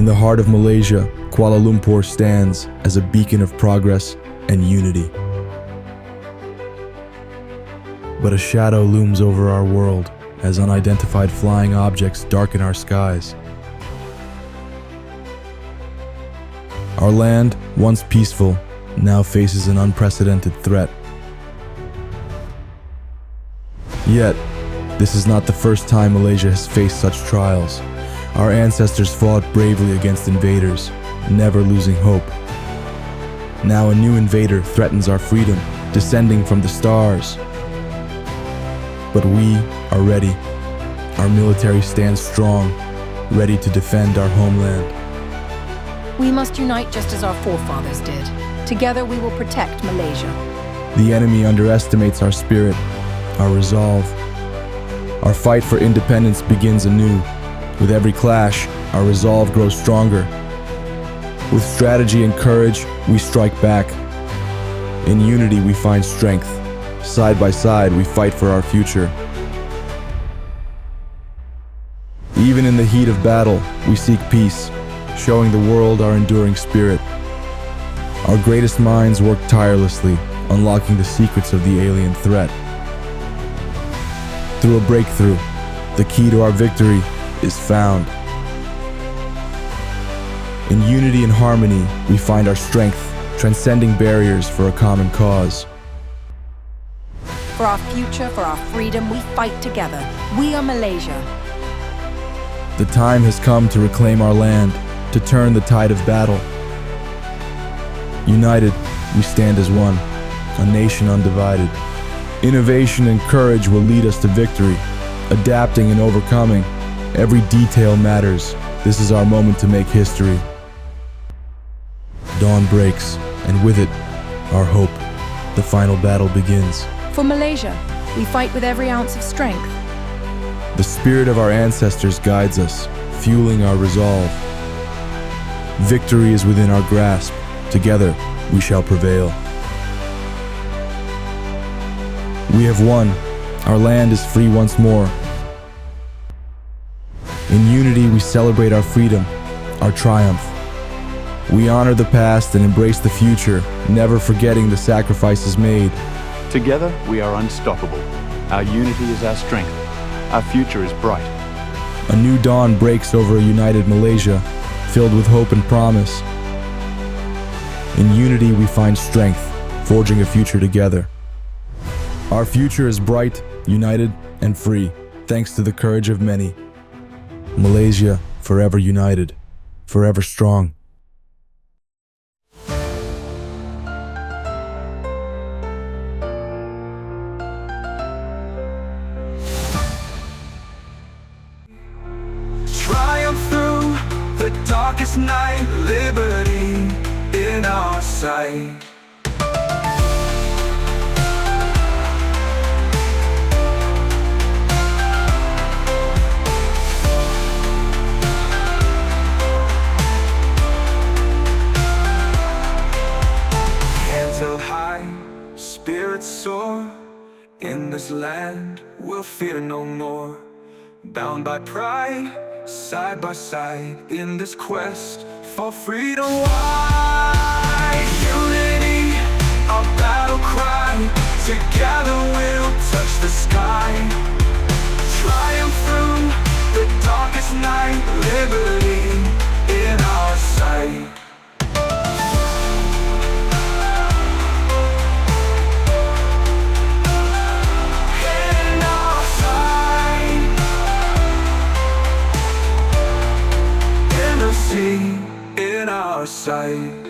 In the heart of Malaysia, Kuala Lumpur stands as a beacon of progress and unity. But a shadow looms over our world as unidentified flying objects darken our skies. Our land, once peaceful, now faces an unprecedented threat. Yet, this is not the first time Malaysia has faced such trials. Our ancestors fought bravely against invaders, never losing hope. Now a new invader threatens our freedom, descending from the stars. But we are ready. Our military stands strong, ready to defend our homeland. We must unite just as our forefathers did. Together we will protect Malaysia. The enemy underestimates our spirit, our resolve. Our fight for independence begins anew. With every clash, our resolve grows stronger. With strategy and courage, we strike back. In unity, we find strength. Side by side, we fight for our future. Even in the heat of battle, we seek peace, showing the world our enduring spirit. Our greatest minds work tirelessly, unlocking the secrets of the alien threat. Through a breakthrough, the key to our victory is found. In unity and harmony, we find our strength, transcending barriers for a common cause. For our future, for our freedom, we fight together. We are Malaysia. The time has come to reclaim our land, to turn the tide of battle. United, we stand as one, a nation undivided. Innovation and courage will lead us to victory. Adapting and overcoming, every detail matters. This is our moment to make history. Dawn breaks, and with it, our hope. The final battle begins. For Malaysia, we fight with every ounce of strength. The spirit of our ancestors guides us, fueling our resolve. Victory is within our grasp. Together, we shall prevail. We have won. Our land is free once more. In unity, we celebrate our freedom, our triumph. We honor the past and embrace the future, never forgetting the sacrifices made. Together, we are unstoppable. Our unity is our strength. Our future is bright. A new dawn breaks over a united Malaysia, filled with hope and promise. In unity, we find strength, forging a future together. Our future is bright, united, and free, thanks to the courage of many. Malaysia, forever united, forever strong. Triumph through the darkest night, liberty in our sight. Hands held high, spirits soar. In this land, we'll fear no more. Bound by pride, side by side, in this quest for freedom wide. Unity, our battle cry. Together we'll touch the sky. Triumph through the darkest night, liberty in our sight. In our sight. In the sea, in our sight.